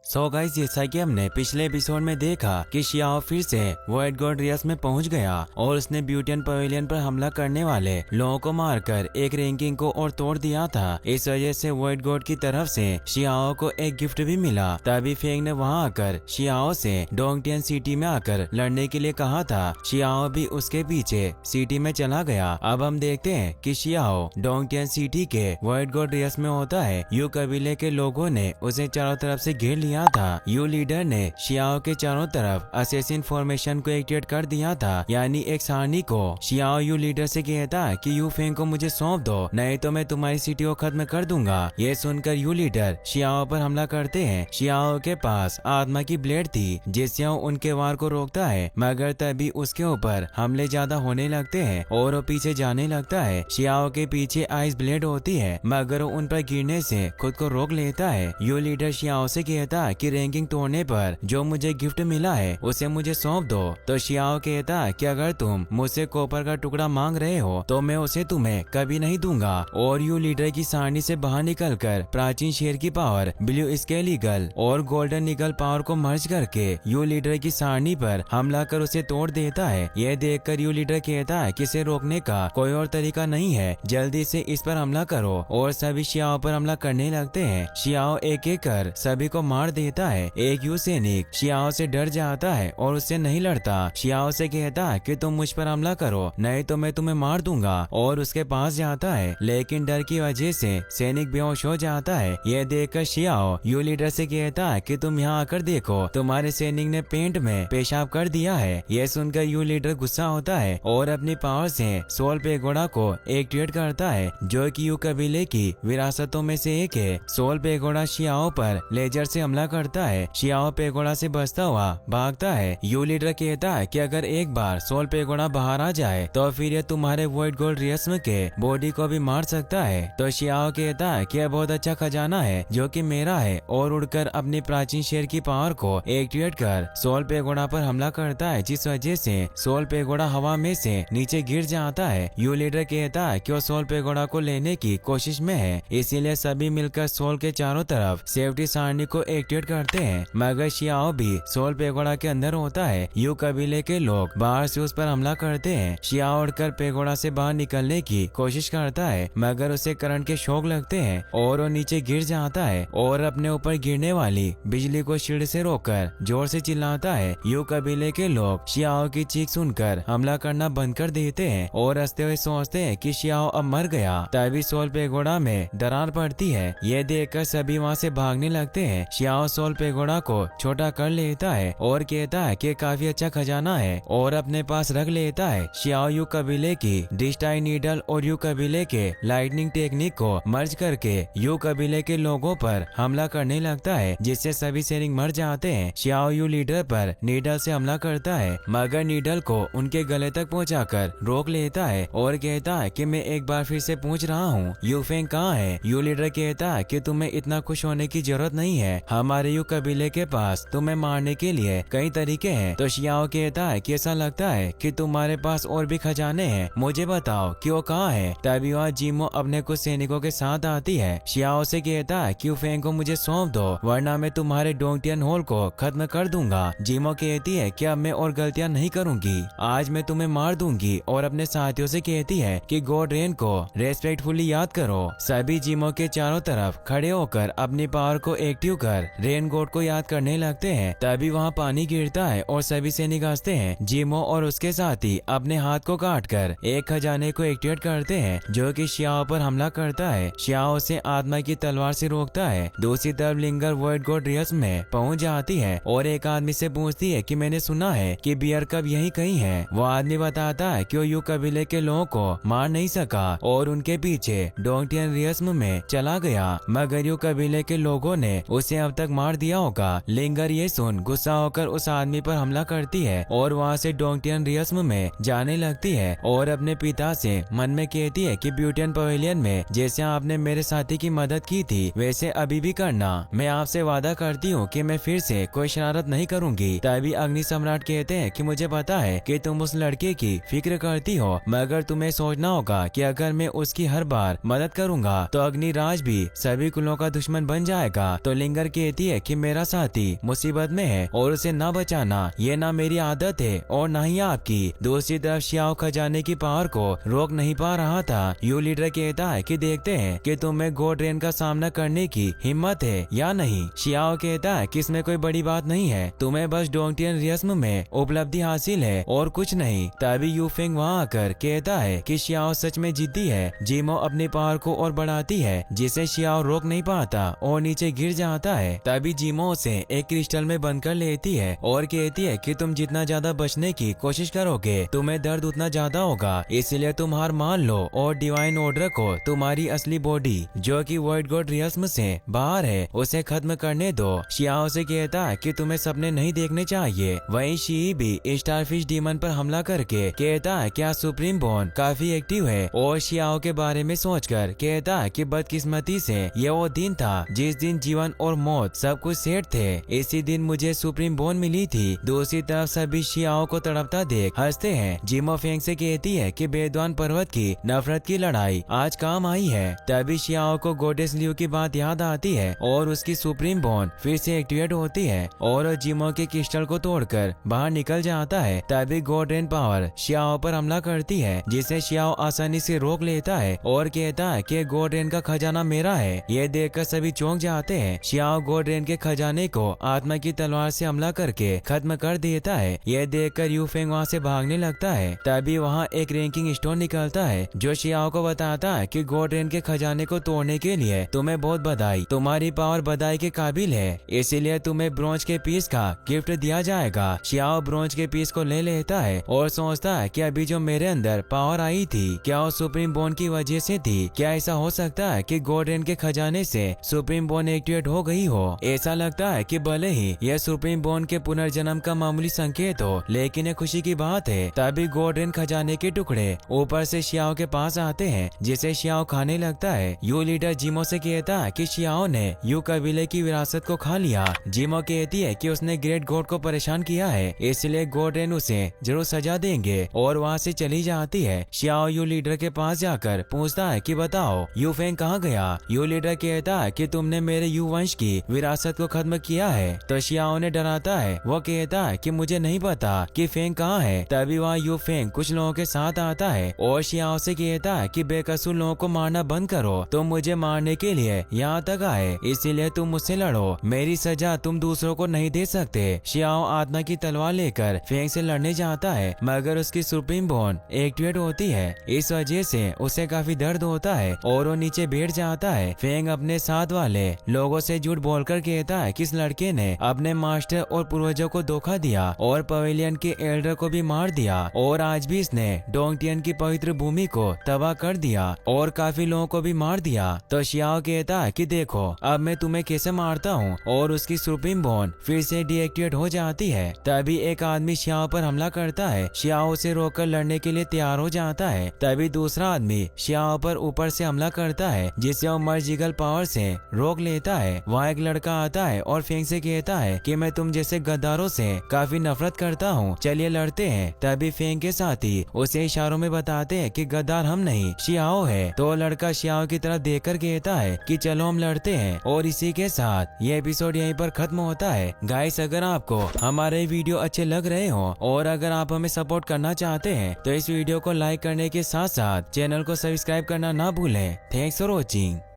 So guys, जैसा कि हमने पिछले एपिसोड में देखा कि शियाओ फिर से व्हाइट गोल्ड रियस में पहुंच गया और उसने ब्यूटियन पवेलियन पर हमला करने वाले लोगों को मारकर एक रैंकिंग को और तोड़ दिया था। इस वजह से व्हाइट गोल्ड की तरफ से शियाओ को एक गिफ्ट भी मिला। तभी फेंग ने वहां आकर शियाओ से डोंगटियन सिटी में आकर लड़ने के लिए कहा था। शियाओ भी उसके पीछे सिटी में चला गया। अब हम देखते हैं कि शियाओ डोंगटियन सिटी के व्हाइट गोल्ड रियस में होता है। यू कबीले के लोगों ने उसे चारों तरफ से घेर लिया था। यू लीडर ने शियाओ के चारों तरफ असेसिन फॉर्मेशन को एक्टिवेट कर दिया था, यानी एक सारणी को। शियाओ यू लीडर से कहता कि यू फेंग को मुझे सौंप दो, नहीं तो मैं तुम्हारी सिटी को खत्म कर दूंगा। ये सुनकर यू लीडर शियाओ पर हमला करते हैं। शियाओ के पास आत्मा की ब्लेड थी जिससे वो उनके वार को रोकता है, मगर तभी उसके ऊपर हमले ज्यादा होने लगते हैं और वो पीछे जाने लगता है। शियाओ के पीछे आइस ब्लेड होती है, मगर वो उन पर गिरने से खुद को रोक लेता है। यू लीडर शियाओ से कहता कि रैंकिंग तोड़ने पर जो मुझे गिफ्ट मिला है उसे मुझे सौंप दो। तो शियाओ कहता कि अगर तुम मुझसे कॉपर का टुकड़ा मांग रहे हो तो मैं उसे तुम्हें कभी नहीं दूंगा। और यू लीडर की सारणी से बाहर निकलकर प्राचीन शेर की पावर, ब्लू स्केल ईगल और गोल्डन ईगल पावर को मर्ज करके यू लीडर की सारणी पर हमला कर उसे तोड़ देता है। यह देखकर यू लीडर कहता है कि इसे रोकने का कोई और तरीका नहीं है, जल्दी से इस पर हमला करो। और सभी शियाओ पर हमला करने लगते हैं। शियाओ एक एक कर सभी को मार देता है। एक यू सैनिक शियाओ से डर जाता है और उससे नहीं लड़ता। शियाओ से कहता है कि तुम मुझ पर हमला करो, नहीं तो मैं तुम्हें मार दूंगा। और उसके पास जाता है, लेकिन डर की वजह से सैनिक बेहोश हो जाता है। यह देखकर शियाओ यू लीडर से कहता है कि तुम यहाँ आकर देखो, तुम्हारे सैनिक ने पेंट में पेशाब कर दिया है। यह सुनकर यू लीडर गुस्सा होता है और अपनी पावर से सोल पेगोडा को एक्टिवेट करता है, जो कि यू कबीले की विरासतों में से एक है। सोल पेगोडा शियाओ पर लेजर से हमला करता है। शियाओ पेगोडा से बचता हुआ भागता है। यू लीडर कहता है कि अगर एक बार सोल पेगोडा बाहर आ जाए तो फिर ये तुम्हारे व्हाइट गोल्ड रियस्म के बॉडी को भी मार सकता है। तो शियाओ कहता है कि यह बहुत अच्छा खजाना है जो कि मेरा है, और उड़कर अपनी प्राचीन शेर की पावर को एक्टिवेट कर सोल पेगोडा पर हमला करता है, जिस वजह से सोल पेगोडा हवा में से नीचे गिर जाता है। यू लीडर कहता है कि वो सोल पेगोडा को लेने की कोशिश में है, इसीलिए सभी मिलकर सोल के चारों तरफ सेफ्टी सारणी को एक्टिवेट करते हैं, मगर शियाओ भी सोल पेगोडा के अंदर होता है। यू कबीले के लोग बाहर से उस पर हमला करते हैं। शियाओ उड़कर पेगोडा से बाहर निकलने की कोशिश करता है, मगर उसे करंट के शॉक लगते हैं और वो नीचे गिर जाता है और अपने ऊपर गिरने वाली बिजली को शील्ड से रोककर जोर से चिल्लाता है। यू कबीले के लोग शियाओ की चीख सुनकर हमला करना बंद कर देते हैं और हंसते हुए सोचते हैं कि शियाओ अब मर गया। तभी सोल पेगोडा में दरार पड़ती है। यह देखकर सभी वहाँ से भागने लगते हैं। शियाओ सोल पेगोडा को छोटा कर लेता है और कहता है कि काफी अच्छा खजाना है और अपने पास रख लेता है। शियाओ यू कबीले की डिस्टाई नीडल और यू कबीले के लाइटनिंग टेक्निक को मर्ज करके यू कबीले के लोगों पर हमला करने लगता है, जिससे सभी सैनिक मर जाते हैं। शियाओ यू लीडर पर नीडल से हमला करता है, मगर नीडल को उनके गले तक पहुंचाकर रोक लेता है और कहता है कि मैं एक बार फिर से पूछ रहा हूँ, यू फेंग कहाँ है? यू लीडर कहता है कि तुम्हें इतना खुश होने की जरूरत नहीं है, हमारे यू कबीले के पास तुम्हें मारने के लिए कई तरीके हैं। तो शियाओ कहता है कि ऐसा लगता है कि तुम्हारे पास और भी खजाने हैं, मुझे बताओ कि वो कहाँ है। तभी वहाँ जीमो अपने कुछ सैनिकों के साथ आती है। शियाओ से कहता है कि फेंग को मुझे सौंप दो, वरना मैं तुम्हारे डोंगटियन होल को खत्म कर दूंगा। जीमो कहती है कि अब मैं और गलतियाँ नहीं करूंगी, आज मैं तुम्हें मार दूंगी। और अपने साथियों से कहती है कि गॉड रेन को रेस्पेक्टफुली याद करो। सभी जीमो के चारों तरफ खड़े होकर अपनी पावर को एक्टिव कर रेन गॉड को याद करने लगते हैं। तभी वहाँ पानी गिरता है और सभी सैनिक हंसते हैं। जीमो और उसके साथी अपने हाथ को काटकर एक खजाने को एक्टिवेट करते हैं, जो कि शियाओ पर हमला करता है। शियाओ से आत्मा की तलवार से रोकता है। दूसरी तरफ लिंगर व्हाइट गोल्ड रियस में पहुंच जाती है और एक आदमी से पूछती है कि मैंने सुना है कि बियर कब यहीं कहीं है। वो आदमी बताता है कि वो यू कबीले के लोगों को मार नहीं सका और उनके पीछे डोंगटियन रियस्म में चला गया, मगर यू कबीले के लोगों ने उसे अब तक मार दिया होगा। लिंगर ये सुन गुस्सा होकर उस आदमी पर हमला करती है और वहाँ से डोंगटियन रियस्म में जाने लगती है और अपने पिता से मन में कहती है कि ब्यूटियन पवेलियन में जैसे आपने मेरे साथी की मदद की थी वैसे अभी भी करना। मैं आपसे वादा करती हूँ कि मैं फिर से कोई शरारत नहीं करूँगी। तभी अग्नि सम्राट कहते हैं कि मुझे पता है कि तुम उस लड़के की फिक्र करती हो, मगर तुम्हें सोचना होगा कि अगर मैं उसकी हर बार मदद करूँगा तो अग्नि राज भी सभी कुलों का दुश्मन बन जाएगा। तो लिंगर कहती कहती है कि मेरा साथी मुसीबत में है और उसे ना बचाना ये ना मेरी आदत है और ना ही आपकी। दूसरी तरफ शियाओ खजाने की पावर को रोक नहीं पा रहा था। यू लीडर कहता है कि देखते हैं कि तुम्हें गोड रेन का सामना करने की हिम्मत है या नहीं। शियाओ कहता है कि इसमें कोई बड़ी बात नहीं है, तुम्हें बस डोंगटियन रियस्म में उपलब्धि हासिल है और कुछ नहीं। तभी यूफेंग वहाँ आकर कहता है कि शियाओ सच में जीती है। जिमो अपनी पावर को और बढ़ाती है जिसे शियाओ रोक नहीं पाता और नीचे गिर जाता है। तभी जिमो उसे एक क्रिस्टल में बंद कर लेती है और कहती है कि तुम जितना ज्यादा बचने की कोशिश करोगे तुम्हें दर्द उतना ज्यादा होगा, इसलिए तुम हार मान लो और डिवाइन ऑर्डर को तुम्हारी असली बॉडी जो कि वर्ल्ड गॉड रियस्म से बाहर है उसे खत्म करने दो। शियाओ से कहता है कि तुम्हें सपने नहीं देखने चाहिए। वहीं शी भी स्टारफिश डीमन पर हमला करके कहता है क्या सुप्रीम बॉन काफी एक्टिव है और शियाओ के बारे में सोचकर कहता है कि बदकिस्मती से ये वो दिन था जिस दिन जीवन और मौत सब कुछ सेट थे। इसी दिन मुझे सुप्रीम बॉन मिली थी। दूसरी तरफ सभी शियाओ को तड़पता देख हंसते हैं। जिमो फेंग से कहती है कि बेदवान पर्वत की नफरत की लड़ाई आज काम आई है। तभी शियाओ को गोडेस लियू की बात याद आती है और उसकी सुप्रीम बॉन फिर से एक्टिवेट होती है और जिमो के क्रिस्टल को तोड़कर बाहर निकल जाता है। तभी गॉड रेन पावर शियाओ पर हमला करती है जिसे शियाओ आसानी से रोक लेता है और कहता है कि गॉड रेन का खजाना मेरा है। ये देखकर सभी चौंक जाते हैं। शियाओ गॉड रेन के खजाने को आत्मा की तलवार से हमला करके खत्म कर देता है। ये देखकर यूफेंग वहाँ से भागने लगता है। तभी वहाँ एक रैंकिंग स्टोन निकलता है जो शियाओ को बताता है कि गॉड रेन के खजाने को तोड़ने के लिए तुम्हें बहुत बधाई, तुम्हारी पावर बधाई के काबिल है, इसीलिए तुम्हें ब्रोंज के पीस का गिफ्ट दिया जाएगा। शियाओ ब्रोंज के पीस को ले लेता है और सोचता है कि अभी जो मेरे अंदर पावर आई थी क्या वो सुप्रीम बॉन की वजह से थी। क्या ऐसा हो सकता है कि गॉड रेन के खजाने से सुप्रीम बॉन एक्टिवेट हो गई हो। ऐसा लगता है कि भले ही यह सुप्रीम बॉन के पुनर्जन्म का मामूली संकेत हो लेकिन ये खुशी की बात है। तभी गॉड रेन खजाने के टुकड़े ऊपर से शियाओ के पास आते हैं जिसे शियाओ खाने लगता है। यू लीडर जिमो से कहता है कि शियाओ ने यू कबीले की विरासत को खा लिया। जिमो कहती है कि उसने ग्रेट गॉड को परेशान किया है इसलिए गॉड रेन उसे जरूर सजा देंगे और वहाँ से चली जाती है। शियाओ यू लीडर के पास जाकर पूछता है कि बताओ यू फेंग कहाँ गया। यू लीडर कहता है कि तुमने मेरे यू वंश की विरासत को खत्म किया है। तो शियाओ ने डराता है, वो कहता है कि मुझे नहीं पता कि फेंग कहाँ है। तभी वहाँ यू फेंग कुछ लोगों के साथ आता है और शियाओ से कहता है कि बेकसूर लोगों को मारना बंद करो, तुम मुझे मारने के लिए यहाँ तक आए इसीलिए तुम मुझसे लड़ो, मेरी सजा तुम दूसरों को नहीं दे सकते। शियाओ आत्मा की तलवार लेकर फेंग से लड़ने जाता है मगर उसकी सुप्रीम बॉन एक्टिवेट होती है। इस वजह से उसे काफी दर्द होता है और वो नीचे बैठ जाता है। फेंग अपने साथ वाले लोगों से झूठ बोलकर कहता है कि इस लड़के ने अपने मास्टर और पूर्वजों को धोखा दिया और पवेलियन के एल्डर को भी मार दिया और आज भी इसने डोंगटियन की पवित्र भूमि को तबाह कर दिया और काफी लोगों को भी मार दिया। तो शियाओ कहता है कि देखो अब मैं तुम्हें कैसे मारता हूँ और उसकी सुप्रीम बॉन फिर से डीएक्टिवेट हो जाती है। तभी एक आदमी शियाओ पर हमला करता है। शियाओ उसे रोककर लड़ने के लिए तैयार हो जाता है। तभी दूसरा आदमी शियाओ पर ऊपर से हमला करता है जिसे वो मर्जिकल पावर से रोक लेता है। वहाँ एक लड़का आता है और फेंग से कहता है कि मैं तुम जैसे गद्दारों से काफी नफरत करता हूँ, चलिए लड़ते हैं। तभी फेंग के साथी उसे इशारों में बताते हैं कि गद्दार हम नहीं शियाओ है। तो लड़का शियाओ की तरफ देखकर कहता है कि चलो हम लड़ते हैं। और इसी के साथ ये एपिसोड यहीं पर खत्म होता है। गाइस अगर आपको हमारे वीडियो अच्छे लग रहे हो और अगर आप हमें सपोर्ट करना चाहते हैं तो इस वीडियो को लाइक करने के साथ साथ चैनल को सब्सक्राइब करना ना भूलें। Thanks for watching.